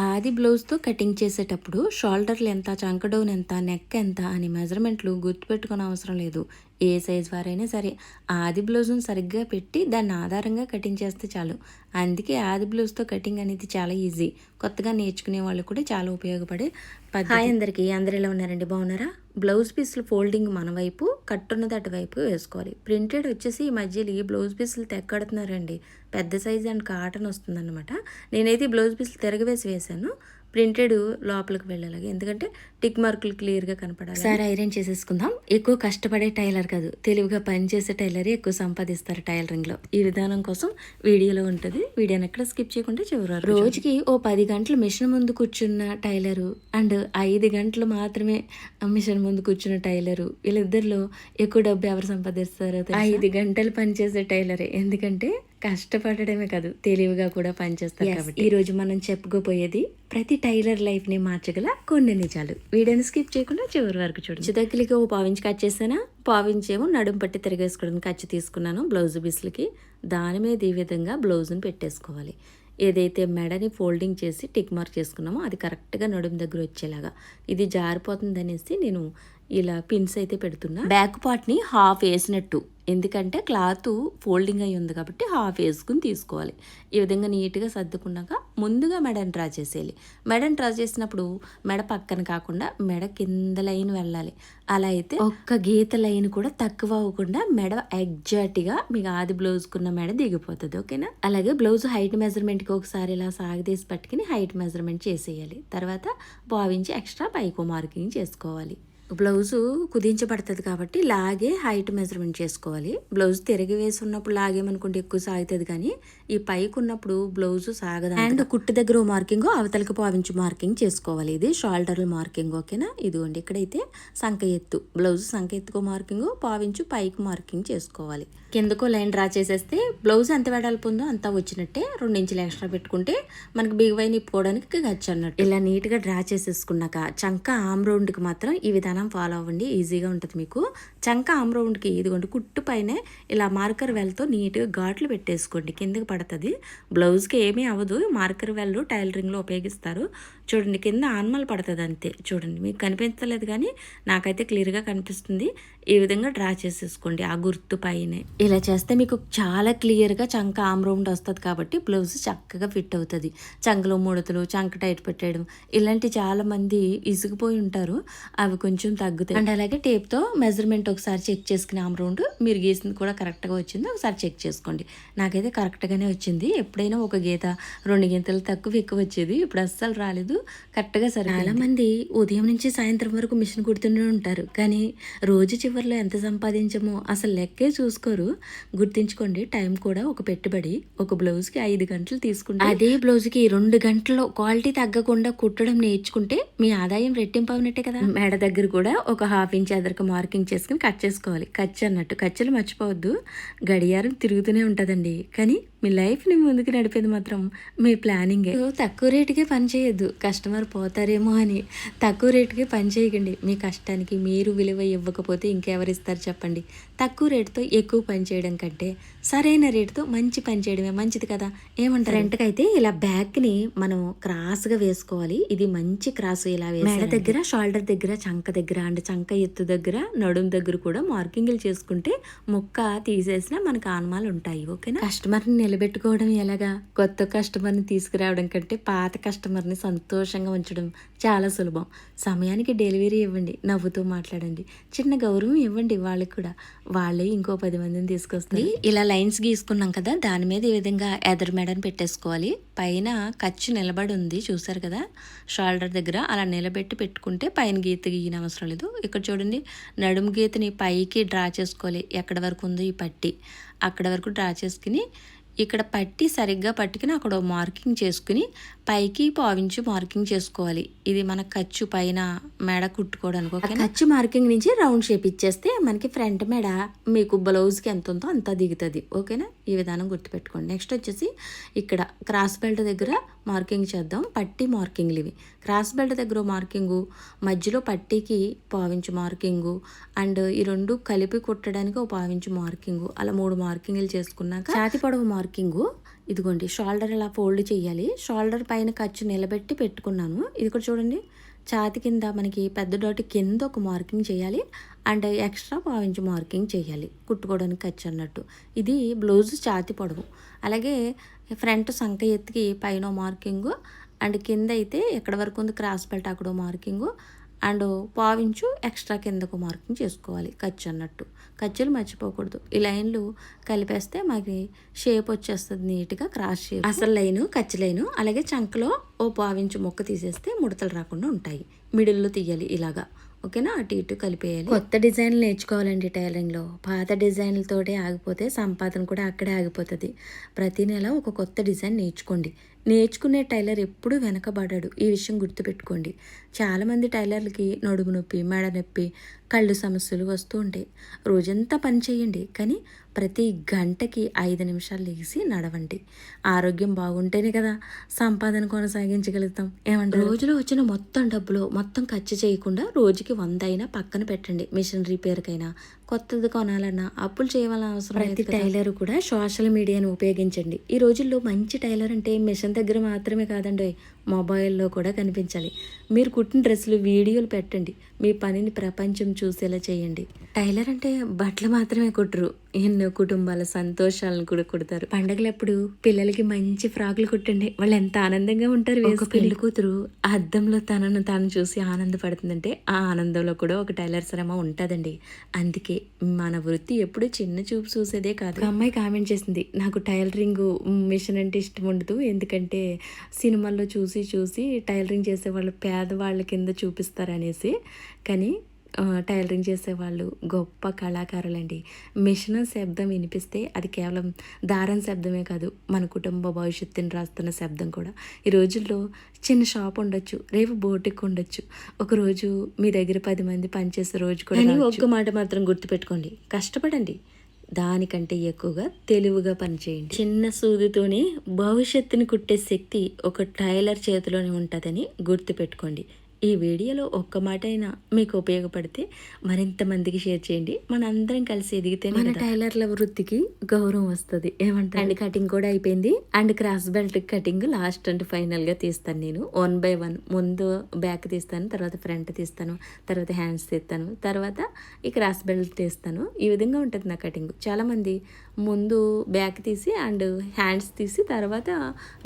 ఆది బ్లౌజ్తో కటింగ్ చేసేటప్పుడు షోల్డర్లు ఎంత, చంక డౌన్ ఎంత, నెక్ ఎంత అని మెజర్మెంట్లు గుర్తుపెట్టుకునే అవసరం లేదు. ఏ సైజ్ వారైనా సరే ఆది బ్లౌజ్ను సరిగ్గా పెట్టి దాన్ని ఆధారంగా కటింగ్ చేస్తే చాలు. అందుకే ఆది బ్లౌజ్తో కటింగ్ అనేది చాలా ఈజీ. కొత్తగా నేర్చుకునే వాళ్ళు కూడా చాలా ఉపయోగపడే పద్ధతి. హాయ్ అందరికీ, అందరు ఎలా ఉన్నారండి? బాగున్నారా? బ్లౌజ్ పీసులు ఫోల్డింగ్ మన వైపు, కట్టున్నది అటువైపు వేసుకోవాలి. ప్రింటెడ్ వచ్చేసి ఈ మధ్యలో ఈ బ్లౌజ్ పీసులు తెక్కడుతున్నారండి. పెద్ద సైజ్ అండ్ కాటన్ వస్తుందన్నమాట. నేనైతే బ్లౌజ్ పీసులు తిరగవేసి వేసాను, ప్రింటెడ్ లోపలికి వెళ్ళాలి. ఎందుకంటే టిక్ మార్కులు క్లియర్గా కనపడాలి. సార్ ఐరన్ చేసేసుకుందాం. ఎక్కువ కష్టపడే టైలర్ కాదు, తెలివిగా పనిచేసే టైలరే ఎక్కువ సంపాదిస్తారు టైలరింగ్లో. ఈ విధానం కోసం వీడియోలో ఉంటుంది. వీడియోని ఎక్కడ స్కిప్ చేయకుండా చివరి రోజుకి ఓ 10 గంటలు మిషన్ ముందు కూర్చున్న టైలరు అండ్ 5 గంటలు మాత్రమే మిషన్ ముందు కూర్చున్న టైలరు, వీళ్ళిద్దరిలో ఎక్కువ డబ్బు ఎవరు సంపాదిస్తారో 5 గంటలు పనిచేసే టైలరే. ఎందుకంటే కష్టపడడమే కాదు, తెలివిగా కూడా పనిచేస్తారు కాబట్టి. ఈ రోజు మనం చెప్పుకోపోయేది ప్రతి టైలర్ లైఫ్ ని మార్చగల కొన్ని నిజాలు. వీడియోని స్కిప్ చేయకుండా చివరి వరకు చూడండి. చితకిలికి ఓ పావించి కట్ చేసానా, పావించేమో నడుము పట్టి తిరిగేసుకోవడానికి ఖర్చు తీసుకున్నాను బ్లౌజ్ పీసులకి. దాని మీద ఈ విధంగా బ్లౌజ్ని పెట్టేసుకోవాలి. ఏదైతే మెడని ఫోల్డింగ్ చేసి టిక్ మార్క్ చేసుకున్నామో అది కరెక్ట్గా నడుము దగ్గర వచ్చేలాగా. ఇది జారిపోతుంది అనేసి నేను ఇలా పిన్స్ అయితే పెడుతున్నా. బ్యాక్ పార్ట్ని హాఫ్ వేసినట్టు, ఎందుకంటే క్లాత్ ఫోల్డింగ్ అయి ఉంది కాబట్టి హాఫ్ వేసుకుని తీసుకోవాలి. ఈ విధంగా నీట్గా సర్దుకున్నాక ముందుగా మెడని డ్రా చేసేయాలి. మెడని డ్రా చేసినప్పుడు మెడ పక్కన కాకుండా మెడ కింద లైన్ వెళ్ళాలి. అలా అయితే ఒక్క గీత లైన్ కూడా తక్కువ అవ్వకుండా మెడ ఎగ్జాక్ట్గా మీకు ఆది బ్లౌజ్కున్న మెడ దిగిపోతుంది. ఓకేనా? అలాగే బ్లౌజ్ హైట్ మెజర్మెంట్కి ఒకసారి ఇలా సాగదీసి పట్టుకుని హైట్ మెజర్మెంట్ చేసేయాలి. తర్వాత పావించి ఎక్స్ట్రా పైకో మార్కింగ్ చేసుకోవాలి. బ్లౌజు కుదించబడుతుంది కాబట్టి లాగే హైట్ మెజర్మెంట్ చేసుకోవాలి. బ్లౌజ్ తిరిగి వేసి ఉన్నప్పుడు లాగేమనుకుంటే ఎక్కువ సాగుతుంది, కానీ ఈ పైకి ఉన్నప్పుడు బ్లౌజు సాగదు. అండ్ కుట్టు దగ్గర మార్కింగ్, అవతలకి పావించి మార్కింగ్ చేసుకోవాలి. ఇది షోల్డర్ మార్కింగ్. ఓకేనా? ఇదిగోండి, ఇక్కడైతే సంక ఎత్తు, బ్లౌజ్ సంక ఎత్తుకో మార్కింగ్, పావించు పైకి మార్కింగ్ చేసుకోవాలి. కిందకో లైన్ డ్రా చేసేస్తే బ్లౌజ్ ఎంత వెడల్పు ఉందో అంతా వచ్చినట్టే. 2 ఇంచులు ఎక్స్ట్రా పెట్టుకుంటే మనకి బిగువైన ఇప్పుకోవడానికి ఖర్చు అన్నట్టు. ఇలా నీట్గా డ్రా చేసేసుకున్నాక చంక ఆమ్ రౌండ్కి మాత్రం ఈ విధానం ఫాలో అవ్వండి, ఈజీగా ఉంటుంది మీకు. చంక ఆమ్ రౌండ్కి ఇదిగోండి కుట్టు పైన ఇలా మార్కర్ వెల్తో నీట్గా ఘాట్లు పెట్టేసుకోండి, కిందకి పడుతుంది. బ్లౌజ్కి ఏమీ అవ్వదు, మార్కర్ వెల్ టైలరింగ్లో ఉపయోగిస్తారు. చూడండి, కింద ఆన్మల్ పడుతుంది అంతే. చూడండి, మీకు కనిపించలేదు కానీ నాకైతే క్లియర్గా కనిపిస్తుంది. ఈ విధంగా డ్రా చేసేసుకోండి ఆ గుర్తు పైనే. ఇలా చేస్తే మీకు చాలా క్లియర్గా చంక ఆమ్ రౌండ్ వస్తుంది కాబట్టి బ్లౌజ్ చక్కగా ఫిట్ అవుతుంది. చంకలో ముడతలు, చంక టైట్ పెట్టేయడం ఇలాంటి చాలా మంది ఇసుకుపోయి ఉంటారు, అవి కొంచెం తగ్గుతాయి. అండ్ అలాగే టేప్తో మెజర్మెంట్ ఒకసారి చెక్ చేసుకుని ఆమ్ రౌండ్ మీరు గీసింది కూడా కరెక్ట్గా వచ్చింది ఒకసారి చెక్ చేసుకోండి. నాకైతే కరెక్ట్గానే వచ్చింది. ఎప్పుడైనా ఒక గీత 2 గీతలు తక్కువ ఎక్కువ వచ్చేది, ఇప్పుడు అస్సలు రాలేదు, కరెక్ట్గా సరే. చాలా మంది ఉదయం నుంచి సాయంత్రం వరకు మిషన్ కుడుతూనే ఉంటారు, కానీ రోజు చివరిలో ఎంత సంపాదించమో అసలు లెక్కే చూసుకోరు. గుర్తించుకోండి, టైం కూడా ఒక పెట్టుబడి. ఒక బ్లౌజ్కి 5 గంటలు తీసుకుంటే అదే బ్లౌజ్కి 2 గంటల్లో క్వాలిటీ తగ్గకుండా కుట్టడం నేర్చుకుంటే మీ ఆదాయం రెట్టింపు అవునట్టే కదా. మెడ దగ్గర కూడా ఒక 1/2 ఇంచ్ ఎదరికి మార్కింగ్ చేసుకుని కట్ చేసుకోవాలి. ఖర్చు అన్నట్టు, ఖర్చులు మర్చిపోవద్దు. గడియారం తిరుగుతూనే ఉంటుందండి, కానీ మీ లైఫ్ని ముందుకు నడిపేది మాత్రం మీ ప్లానింగే. తక్కువ రేటుకే పని చేయొద్దు, కస్టమర్ పోతారేమో అని తక్కువ రేటుకే పని చేయకండి. మీ కష్టానికి మీరు విలువ ఇవ్వకపోతే ఇంకెవరిస్తారు చెప్పండి. తక్కువ రేటుతో ఎక్కువ పని చేయడం కంటే సరైన రేటుతో మంచి పని చేయడమే మంచిది కదా. ఏమంటారు? రెంట్కి అయితే ఇలా బ్యాక్ని మనం క్రాస్గా వేసుకోవాలి. ఇది మంచి క్రాస్. ఇలా మెడ దగ్గర, షోల్డర్ దగ్గర, చంక దగ్గర అండ్ చంక ఎత్తు దగ్గర, నడుము దగ్గర కూడా మార్కింగ్లు చేసుకుంటే ముక్క తీసేసినా మనకు ఆనమాలు ఉంటాయి. ఓకేనా? కస్టమర్ని నిలబెట్టుకోవడం ఎలాగా? కొత్త కస్టమర్ని తీసుకురావడం కంటే పాత కస్టమర్ని సంతోషంగా ఉంచడం చాలా సులభం. సమయానికి డెలివరీ ఇవ్వండి, నవ్వుతూ మాట్లాడండి, చిన్న గౌరవం ఇవ్వండి వాళ్ళకి కూడా. వాళ్ళే ఇంకో 10 మందిని తీసుకొస్తుంది. ఇలా లైన్స్ గీసుకున్నాం కదా, దాని మీద ఈ విధంగా ఎదర్ మెడని పెట్టేసుకోవాలి. పైన ఖర్చు నిలబడి ఉంది చూసారు కదా, షోల్డర్ దగ్గర అలా నిలబెట్టి పెట్టుకుంటే పైన గీత గీయన అవసరం లేదు. ఇక్కడ చూడండి, నడుము గీతని పైకి డ్రా చేసుకోవాలి. ఎక్కడ వరకు ఉందో ఈ పట్టి అక్కడ వరకు డ్రా చేసుకుని ఇక్కడ పట్టి సరిగ్గా పట్టుకుని అక్కడ మార్కింగ్ చేసుకుని పైకి పావించి మార్కింగ్ చేసుకోవాలి. ఇది మన ఖర్చు పైన మెడ కుట్టుకోవడానికి. ఖర్చు మార్కింగ్ నుంచి రౌండ్ షేప్ ఇచ్చేస్తే మనకి ఫ్రంట్ మెడ మీకు బ్లౌజ్కి ఎంత ఉందో అంత దిగుతుంది. ఓకేనా? ఈ విధానం గుర్తుపెట్టుకోండి. నెక్స్ట్ వచ్చేసి ఇక్కడ క్రాస్ బెల్ట్ దగ్గర మార్కింగ్ చేద్దాం. పట్టి మార్కింగ్లు ఇవి. క్రాస్ బెల్ట్ దగ్గర మార్కింగు, మధ్యలో పట్టీకి పావించి మార్కింగు అండ్ ఈ 2 కలిపి కుట్టడానికి ఒక పావించి మార్కింగు, అలా 3 మార్కింగ్లు చేసుకున్నాక ఛాతి పొడవు మార్కింగు ఇదిగోండి షోల్డర్ ఇలా ఫోల్డ్ చేయాలి. షోల్డర్ పైన ఖర్చు నిలబెట్టి పెట్టుకున్నాను. ఇది కూడా చూడండి, ఛాతి కింద మనకి పెద్ద డాట్ కింద ఒక మార్కింగ్ చేయాలి అండ్ ఎక్స్ట్రా పావించి మార్కింగ్ చేయాలి కుట్టుకోవడానికి ఖర్చు అన్నట్టు. ఇది బ్లౌజ్ ఛాతి పొడవు. అలాగే ఫ్రంట్ సంక ఎత్తికి పైన మార్కింగు అండ్ కింద అయితే ఎక్కడ వరకు ఉంది క్రాస్ బెల్ట్ అక్కడో మార్కింగు అండ్ పావించు ఎక్స్ట్రా కిందకు మార్కింగ్ చేసుకోవాలి ఖర్చు అన్నట్టు. ఖర్చులు మర్చిపోకూడదు. ఈ లైన్లు కలిపేస్తే మనకి షేప్ వచ్చేస్తుంది నీట్గా క్రాస్ షేప్. అసలు లైను ఖర్చు లైను. అలాగే చంకలో ఓ పావించు ముక్క తీసేస్తే ముడతలు రాకుండా ఉంటాయి. మిడిల్లో తీయాలి ఇలాగా. ఓకేనా, అటు ఇటు కలిపేయాలి. కొత్త డిజైన్లు నేర్చుకోవాలండి టైలరింగ్లో. పాత డిజైన్లతోటే ఆగిపోతే సంపాదన కూడా అక్కడే ఆగిపోతుంది. ప్రతి నెల ఒక కొత్త డిజైన్ నేర్చుకోండి. నేర్చుకునే టైలర్ ఎప్పుడూ వెనకబడ్డాడు. ఈ విషయం గుర్తుపెట్టుకోండి. చాలామంది టైలర్లకి నడుము నొప్పి, మెడ నొప్పి, కళ్ళు సమస్యలు వస్తూ ఉంటాయి. రోజంతా పని చేయండి, కానీ ప్రతి గంటకి 5 నిమిషాలు లేచి నడవండి. ఆరోగ్యం బాగుంటేనే కదా సంపాదన కొనసాగించగలుగుతాం. ఏమంటే రోజులో వచ్చిన మొత్తం డబ్బులో మొత్తం ఖర్చు చేయకుండా రోజుకి 100 అయినా పక్కన పెట్టండి. మిషన్ రిపేర్కైనా, కొత్తది కొనాలన్నా అప్పులు చేయవలసిన అవసరం. ప్రతి టైలర్ కూడా సోషల్ మీడియాను ఉపయోగించండి. ఈ రోజుల్లో మంచి టైలర్ అంటే మిషన్ దగ్గర మాత్రమే కాదండి, మొబైల్లో కూడా కనిపించాలి. మీరు కుట్టిన డ్రెస్సులు వీడియోలు పెట్టండి. మీ పనిని ప్రపంచం చూసేలా చేయండి. టైలర్ అంటే బట్టలు మాత్రమే కుట్టరు, ఎన్నో కుటుంబాల సంతోషాలను కూడా కుడతారు. పండగలప్పుడు పిల్లలకి మంచి ఫ్రాకులు కుట్టండి. వాళ్ళు ఎంత ఆనందంగా ఉంటారు. ఒక పెళ్లి కూతురు అద్దంలో తనను తాను చూసి ఆనందపడుతుందంటే ఆ ఆనందంలో కూడా ఒక టైలర్ శ్రమ ఉంటుందండి. అందుకే మన వృత్తి ఎప్పుడు చిన్న చూపు చూసేదే కాదు. ఒక అమ్మాయి కామెంట్ చేసింది, నాకు టైలరింగ్ మిషన్ అంటే ఇష్టం ఉండదు, ఎందుకంటే సినిమాల్లో చూసి టైలరింగ్ చేసేవాళ్ళు పేదవాళ్ళ కింద చూపిస్తారనేసి. కానీ టైలరింగ్ చేసేవాళ్ళు గొప్ప కళాకారులండి. మిషన్ శబ్దం వినిపిస్తే అది కేవలం దారం శబ్దమే కాదు, మన కుటుంబ భవిష్యత్తుని రాస్తున్న శబ్దం కూడా. ఈ రోజుల్లో చిన్న షాప్ ఉండొచ్చు, రేపు బోటిక్ ఉండొచ్చు, ఒకరోజు మీ దగ్గర 10 మంది పనిచేసే రోజు కూడా. ఒక్క మాట మాత్రం గుర్తుపెట్టుకోండి, కష్టపడండి, దానికంటే ఎక్కువగా తెలివిగా పనిచేయండి. చిన్న సూదితోనే భవిష్యత్తుని కుట్టే శక్తి ఒక టైలర్ చేతిలోనే ఉంటుందని గుర్తుపెట్టుకోండి. ఈ వీడియోలో ఒక్క మాట అయినా మీకు ఉపయోగపడితే మరింత మందికి షేర్ చేయండి. మనందరం కలిసి ఎదిగితే మన టైలర్ల వృత్తికి గౌరవం వస్తుంది. ఏమంటారు? అండ్ కటింగ్ కూడా అయిపోయింది. And cross belt cutting last and ఫైనల్గా తీస్తాను నేను 1 by 1. ముందు బ్యాక్ తీస్తాను, తర్వాత ఫ్రంట్ తీస్తాను, తర్వాత హ్యాండ్స్ తీస్తాను, తర్వాత ఈ క్రాస్ బెల్ట్ తీస్తాను. ఈ విధంగా ఉంటుంది నా కటింగ్. చాలామంది ముందు బ్యాక్ తీసి అండ్ హ్యాండ్స్ తీసి తర్వాత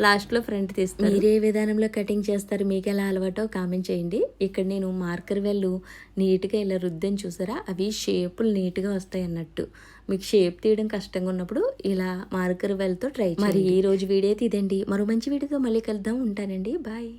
లాస్ట్లో ఫ్రంట్ తీస్తారు. మీరు ఏ విధానంలో కటింగ్ చేస్తారు, మీకు ఎలా అలవాటో కామెంట్ చేయండి. ఇక్కడ నేను మార్కర్ వెళ్ళు నీట్గా ఇలా రుద్దని చూసారా, అవి షేపులు నీట్గా వస్తాయి అన్నట్టు. మీకు షేప్ తీయడం కష్టంగా ఉన్నప్పుడు ఇలా మార్కర్ వెల్తో ట్రై చేయండి. మరి ఈ రోజు వీడియో అయితే ఇదండి. మరో మంచి వీడియోతో మళ్ళీ కలుద్దాం. ఉంటానండి, బాయ్.